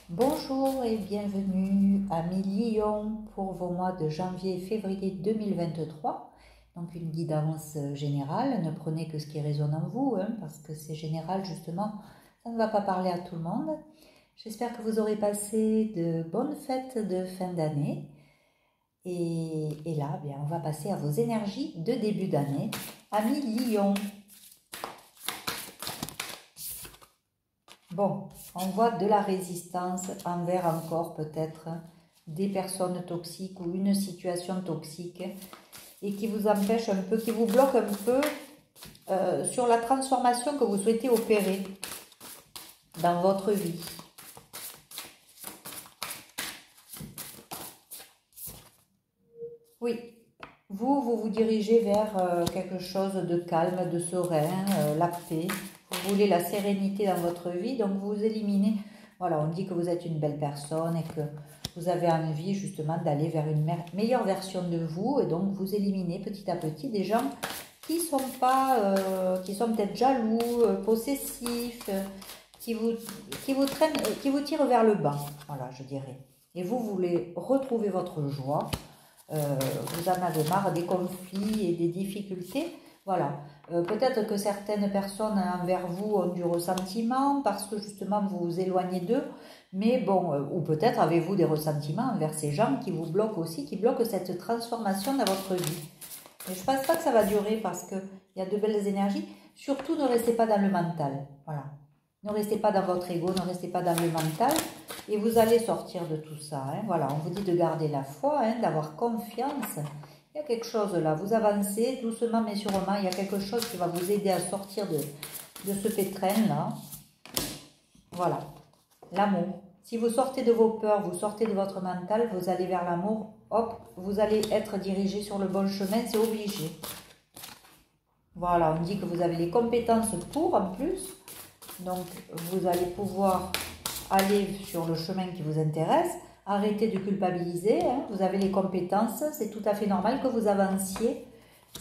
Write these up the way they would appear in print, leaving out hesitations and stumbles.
Bonjour et bienvenue à Lion pour vos mois de janvier et février 2023. Donc une guidance générale, ne prenez que ce qui résonne en vous, parce que c'est général justement, ça ne va pas parler à tout le monde. J'espère que vous aurez passé de bonnes fêtes de fin d'année. Et là, bien, on va passer à vos énergies de début d'année. Amis Lion. Bon, on voit de la résistance envers encore peut-être des personnes toxiques ou une situation toxique et qui vous empêche un peu, qui vous bloque un peu sur la transformation que vous souhaitez opérer dans votre vie. Oui, vous dirigez vers quelque chose de calme, de serein, la paix. Vous voulez la sérénité dans votre vie, donc vous éliminez. Voilà, on dit que vous êtes une belle personne et que vous avez envie justement d'aller vers une meilleure version de vous, et donc vous éliminez petit à petit des gens qui sont pas, qui sont peut-être jaloux, possessifs, qui vous tirent vers le bas. Voilà, je dirais. Et vous voulez retrouver votre joie. Vous en avez marre des conflits et des difficultés. Voilà, peut-être que certaines personnes envers vous ont du ressentiment parce que justement vous vous éloignez d'eux, mais bon, ou peut-être avez-vous des ressentiments envers ces gens qui vous bloquent aussi, qui bloquent cette transformation dans votre vie. Mais je ne pense pas que ça va durer parce qu'il y a de belles énergies. Surtout, ne restez pas dans le mental. Voilà. Ne restez pas dans votre ego, ne restez pas dans le mental. Et vous allez sortir de tout ça. Voilà, on vous dit de garder la foi, d'avoir confiance. Il y a quelque chose là, vous avancez doucement mais sûrement. Il y a quelque chose qui va vous aider à sortir de ce pétrin là. Voilà, l'amour. Si vous sortez de vos peurs, vous sortez de votre mental, vous allez vers l'amour, hop, vous allez être dirigé sur le bon chemin, c'est obligé. Voilà, on dit que vous avez les compétences pour en plus. Donc, vous allez pouvoir aller sur le chemin qui vous intéresse. Arrêtez de culpabiliser, vous avez les compétences, c'est tout à fait normal que vous avanciez.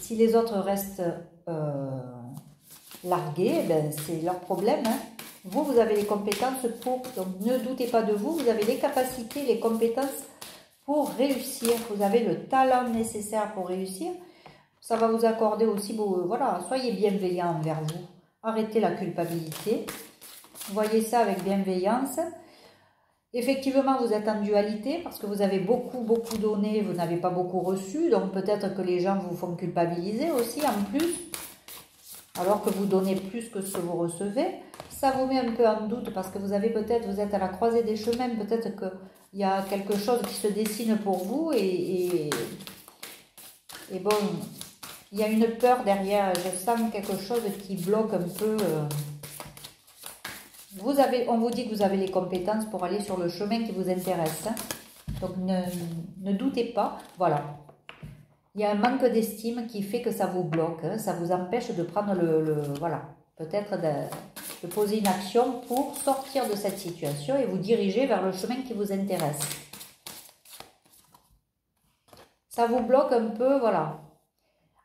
Si les autres restent largués, ben, c'est leur problème. Vous, vous avez les compétences pour, donc ne doutez pas de vous, vous avez les capacités, les compétences pour réussir. Vous avez le talent nécessaire pour réussir. Ça va vous accorder aussi, voilà, soyez bienveillant envers vous. Arrêtez la culpabilité. Voyez ça avec bienveillance. Effectivement, vous êtes en dualité parce que vous avez beaucoup donné, vous n'avez pas beaucoup reçu. Donc peut-être que les gens vous font culpabiliser aussi en plus. Alors que vous donnez plus que ce que vous recevez. Ça vous met un peu en doute parce que vous êtes à la croisée des chemins. Peut-être qu'il y a quelque chose qui se dessine pour vous et bon, il y a une peur derrière. Je sens quelque chose qui bloque un peu. On vous dit que vous avez les compétences pour aller sur le chemin qui vous intéresse. Donc ne doutez pas. Voilà. Il y a un manque d'estime qui fait que ça vous bloque. Ça vous empêche de prendre voilà. Peut-être de poser une action pour sortir de cette situation et vous diriger vers le chemin qui vous intéresse. Ça vous bloque un peu, voilà.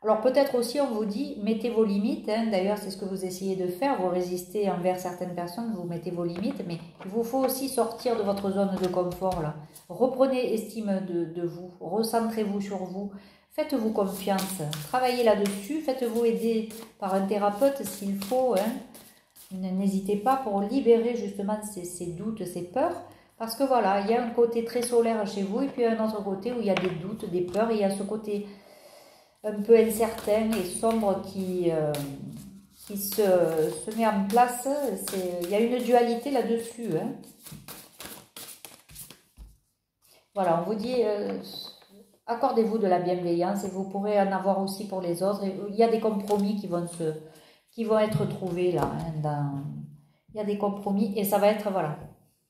Alors peut-être aussi on vous dit, mettez vos limites, d'ailleurs c'est ce que vous essayez de faire, vous résistez envers certaines personnes, vous mettez vos limites, mais il vous faut aussi sortir de votre zone de confort là. Reprenez estime de vous, recentrez-vous sur vous, faites-vous confiance, travaillez là-dessus, faites-vous aider par un thérapeute s'il faut, n'hésitez pas pour libérer justement ces doutes, ces peurs, parce que voilà, il y a un côté très solaire chez vous et puis un autre côté où il y a des doutes, des peurs, et il y a ce côté un peu incertain et sombre qui se met en place. Il y a une dualité là-dessus. Voilà, on vous dit, accordez-vous de la bienveillance et vous pourrez en avoir aussi pour les autres. Et il y a des compromis qui vont être trouvés là. Il y a des compromis et ça va être, voilà,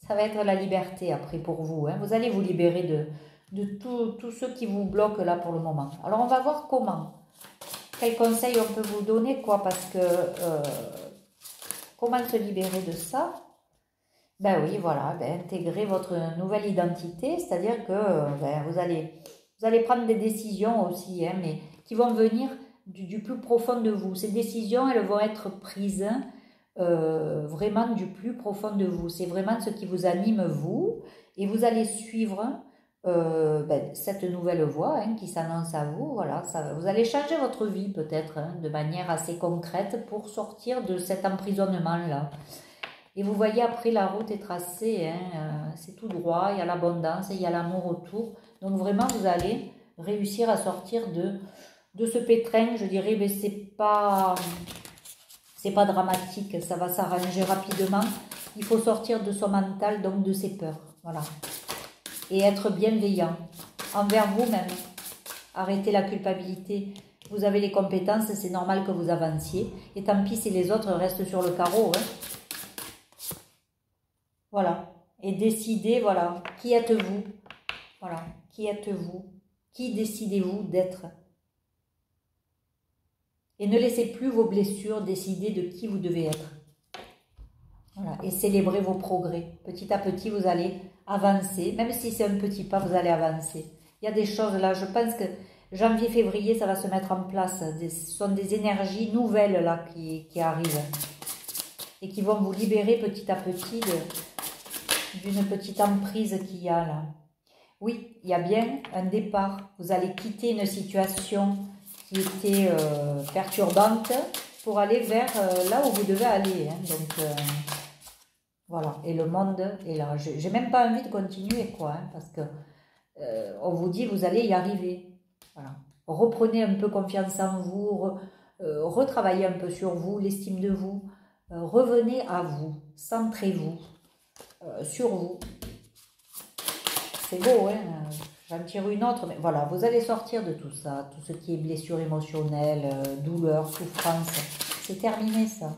ça va être la liberté après pour vous. Vous allez vous libérer de tout ce qui vous bloque là pour le moment. Alors on va voir comment. Quels conseils on peut vous donner, quoi, parce que comment se libérer de ça? Ben oui, voilà, intégrer votre nouvelle identité, c'est-à-dire que vous allez prendre des décisions aussi, mais qui vont venir du plus profond de vous. Ces décisions, elles vont être prises vraiment du plus profond de vous. C'est vraiment ce qui vous anime, vous, et vous allez suivre cette nouvelle voie hein, qui s'annonce à vous. Voilà, vous allez changer votre vie peut-être hein, de manière assez concrète pour sortir de cet emprisonnement-là. Et vous voyez, après, la route est tracée, hein, c'est tout droit, il y a l'abondance et il y a l'amour autour. Donc vraiment, vous allez réussir à sortir de ce pétrin, je dirais, mais c'est pas dramatique, ça va s'arranger rapidement. Il faut sortir de son mental, donc de ses peurs, voilà. Et être bienveillant envers vous-même. Arrêtez la culpabilité. Vous avez les compétences, c'est normal que vous avanciez. Et tant pis si les autres restent sur le carreau, hein. Voilà. Et décidez, voilà, qui êtes-vous? Voilà, qui êtes-vous? Qui décidez-vous d'être? Et ne laissez plus vos blessures décider de qui vous devez être. Voilà. Et célébrez vos progrès. Petit à petit, vous allez avancer. Même si c'est un petit pas, vous allez avancer. Il y a des choses là, je pense que janvier, février, ça va se mettre en place. Ce sont des énergies nouvelles là qui arrivent. Et qui vont vous libérer petit à petit d'une petite emprise qu'il y a là. Oui, il y a bien un départ. Vous allez quitter une situation qui était perturbante pour aller vers là où vous devez aller. Hein. Donc, voilà. Et le monde est là. J'ai même pas envie de continuer, quoi. Hein, parce que on vous dit, vous allez y arriver. Voilà. Reprenez un peu confiance en vous. Retravaillez un peu sur vous, l'estime de vous. Revenez à vous. Centrez-vous. Sur vous. C'est beau, hein, j'en tire une autre, mais voilà, vous allez sortir de tout ça, tout ce qui est blessure émotionnelle, douleur, souffrance, c'est terminé ça.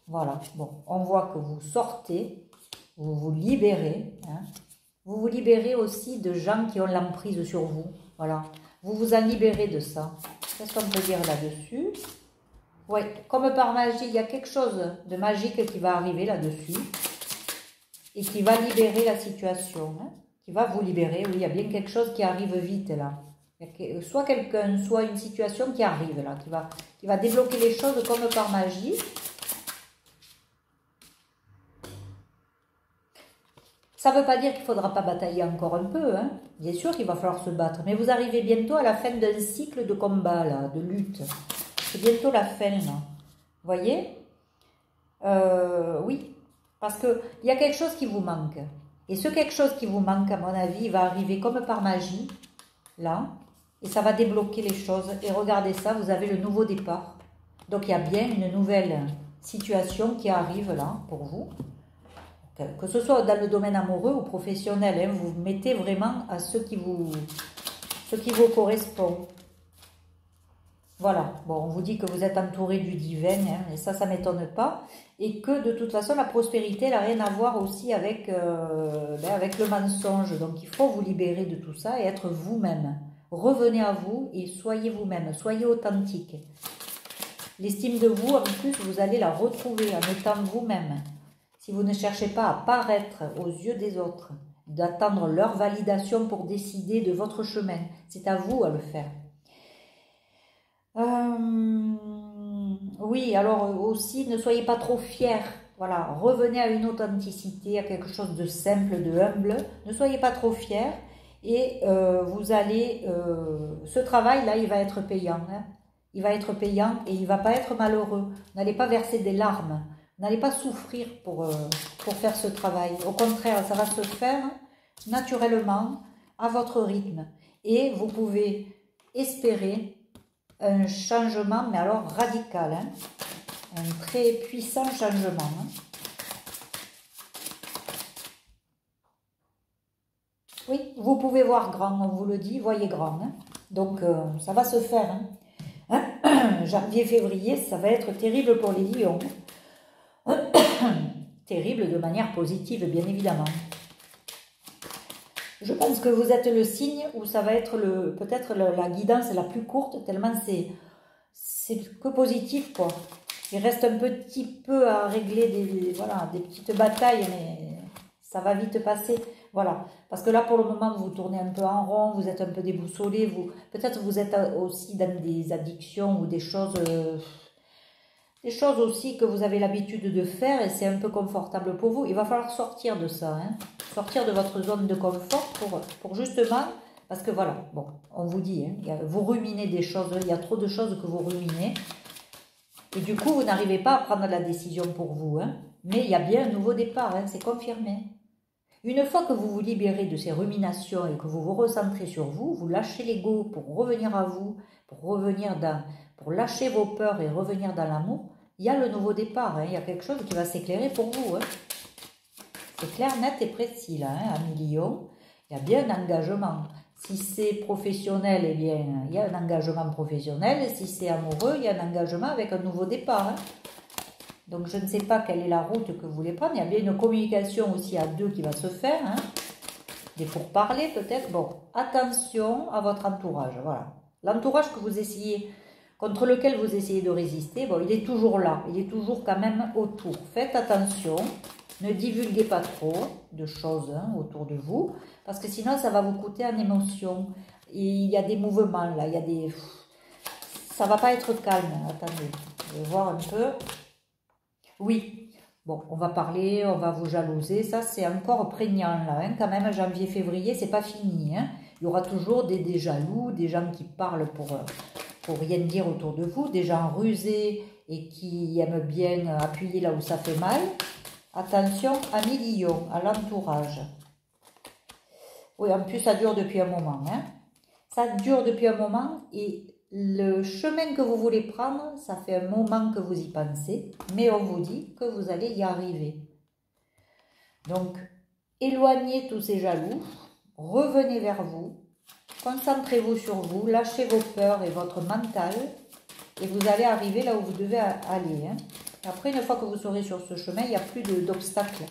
Voilà, bon, on voit que vous sortez, vous vous libérez, hein. Vous vous libérez aussi de gens qui ont l'emprise sur vous, voilà, vous vous en libérez de ça. Qu'est-ce qu'on peut dire là-dessus? Oui, comme par magie, il y a quelque chose de magique qui va arriver là-dessus. Et qui va libérer la situation, hein, qui va vous libérer. Oui, il y a bien quelque chose qui arrive vite là. Il y a soit quelqu'un, soit une situation qui arrive là, qui va débloquer les choses comme par magie. Ça ne veut pas dire qu'il ne faudra pas batailler encore un peu, hein. Bien sûr qu'il va falloir se battre, mais vous arrivez bientôt à la fin d'un cycle de combat là, de lutte. C'est bientôt la fin là. Vous voyez? Oui. Parce qu'il y a quelque chose qui vous manque. Et ce quelque chose qui vous manque, à mon avis, va arriver comme par magie, là, et ça va débloquer les choses. Et regardez ça, vous avez le nouveau départ. Donc il y a bien une nouvelle situation qui arrive là, pour vous. Que ce soit dans le domaine amoureux ou professionnel, hein, vous mettez vraiment à ce qui vous correspond. Voilà, bon, on vous dit que vous êtes entouré du divin, hein, et ça ne m'étonne pas. Et que de toute façon, la prospérité n'a rien à voir aussi avec, avec le mensonge. Donc il faut vous libérer de tout ça et être vous-même. Revenez à vous et soyez vous-même, soyez authentique. L'estime de vous, en plus, vous allez la retrouver en étant vous-même. Si vous ne cherchez pas à paraître aux yeux des autres, d'attendre leur validation pour décider de votre chemin, c'est à vous à le faire. Oui, alors aussi, ne soyez pas trop fiers. Voilà, revenez à une authenticité, à quelque chose de simple, de humble. Ne soyez pas trop fiers et vous allez... ce travail-là, il va être payant. Hein. Il va être payant et il ne va pas être malheureux. N'allez pas verser des larmes. N'allez pas souffrir pour faire ce travail. Au contraire, ça va se faire naturellement, à votre rythme. Et vous pouvez espérer un changement, mais alors radical, hein, un très puissant changement. Hein. Oui, vous pouvez voir grand, on vous le dit, voyez grand. Hein. Donc, ça va se faire. Hein. Janvier, février, ça va être terrible pour les lions. Terrible de manière positive, bien évidemment. Je pense que vous êtes le signe où ça va être peut-être la guidance la plus courte, tellement c'est que positif, quoi. Il reste un petit peu à régler des petites batailles, mais ça va vite passer. Voilà. Parce que là, pour le moment, vous tournez un peu en rond, vous êtes un peu déboussolé, peut-être vous êtes aussi dans des addictions ou des choses des choses aussi que vous avez l'habitude de faire et c'est un peu confortable pour vous. Il va falloir sortir de ça, hein, sortir de votre zone de confort pour justement, parce que voilà, bon, on vous dit, hein, vous ruminez des choses, il y a trop de choses que vous ruminez et du coup vous n'arrivez pas à prendre la décision pour vous, hein, mais il y a bien un nouveau départ, hein, c'est confirmé. Une fois que vous vous libérez de ces ruminations et que vous vous recentrez sur vous, vous lâchez l'ego pour revenir à vous, pour lâcher vos peurs et revenir dans l'amour, il y a le nouveau départ, hein, il y a quelque chose qui va s'éclairer pour vous. Hein. C'est clair, net et précis là, hein, à millions, il y a bien un engagement. Si c'est professionnel, eh bien, il y a un engagement professionnel. Si c'est amoureux, il y a un engagement avec un nouveau départ. Hein. Donc, je ne sais pas quelle est la route que vous voulez prendre. Il y a bien une communication aussi à deux qui va se faire. Hein. Des pourparlers peut-être. Bon, attention à votre entourage. Voilà. L'entourage que vous essayez, contre lequel vous essayez de résister, bon, il est toujours là. Il est toujours quand même autour. Faites attention. Ne divulguez pas trop de choses hein, autour de vous. Parce que sinon, ça va vous coûter en émotion. Et il y a des mouvements là. Il y a des... Ça ne va pas être calme. Attendez. Je vais voir un peu. Oui, bon, on va parler, on va vous jalouser, ça c'est encore prégnant là, hein, quand même, janvier, février, c'est pas fini, hein. Il y aura toujours des jaloux, des gens qui parlent pour rien dire autour de vous, des gens rusés et qui aiment bien appuyer là où ça fait mal. Attention à millions, à l'entourage. Oui, en plus ça dure depuis un moment, hein. Ça dure depuis un moment et... Le chemin que vous voulez prendre, ça fait un moment que vous y pensez, mais on vous dit que vous allez y arriver. Donc, éloignez tous ces jaloux, revenez vers vous, concentrez-vous sur vous, lâchez vos peurs et votre mental, et vous allez arriver là où vous devez aller. Hein. Après, une fois que vous serez sur ce chemin, il n'y a plus d'obstacles.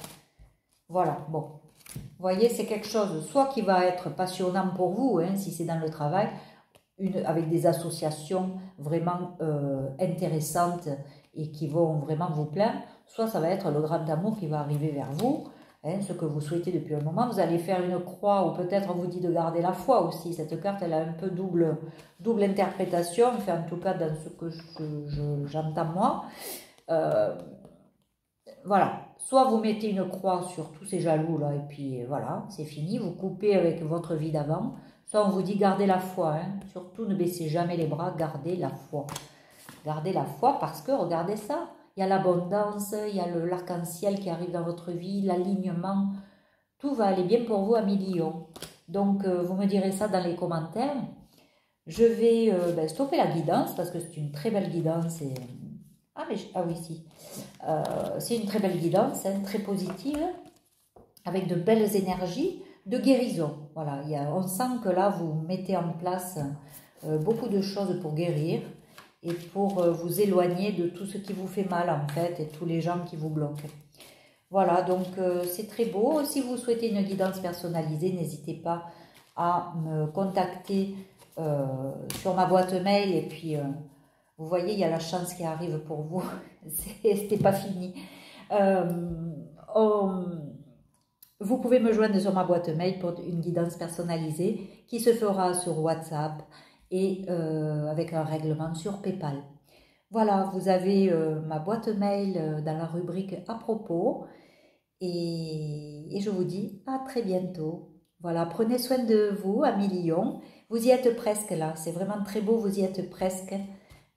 Voilà, bon. Vous voyez, c'est quelque chose, soit qui va être passionnant pour vous, hein, si c'est dans le travail, avec des associations vraiment intéressantes et qui vont vraiment vous plaire, soit ça va être le grand amour qui va arriver vers vous, hein, ce que vous souhaitez depuis un moment. Vous allez faire une croix ou peut-être on vous dit de garder la foi aussi. Cette carte, elle a un peu double interprétation, enfin en tout cas dans ce que j'entends moi. Voilà, soit vous mettez une croix sur tous ces jaloux là et puis voilà, c'est fini, vous coupez avec votre vie d'avant. Soit on vous dit gardez la foi, hein. Surtout ne baissez jamais les bras, gardez la foi. Gardez la foi parce que regardez ça, il y a l'abondance, il y a l'arc-en-ciel qui arrive dans votre vie, l'alignement, tout va aller bien pour vous à millions. Donc vous me direz ça dans les commentaires. Je vais stopper la guidance parce que c'est une très belle guidance. Et... Ah oui, si. C'est une très belle guidance, hein, très positive, avec de belles énergies. De guérison, voilà, on sent que là vous mettez en place beaucoup de choses pour guérir et pour vous éloigner de tout ce qui vous fait mal en fait et tous les gens qui vous bloquent. Voilà, donc c'est très beau. Si vous souhaitez une guidance personnalisée, n'hésitez pas à me contacter sur ma boîte mail et puis vous voyez, il y a la chance qui arrive pour vous, c'était pas fini. Vous pouvez me joindre sur ma boîte mail pour une guidance personnalisée qui se fera sur WhatsApp et avec un règlement sur PayPal. Voilà, vous avez ma boîte mail dans la rubrique à propos et je vous dis à très bientôt. Voilà, prenez soin de vous à millions. Vous y êtes presque là, c'est vraiment très beau, vous y êtes presque.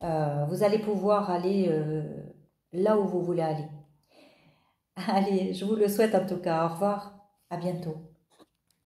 Vous allez pouvoir aller là où vous voulez aller. Allez, je vous le souhaite en tout cas. Au revoir, à bientôt.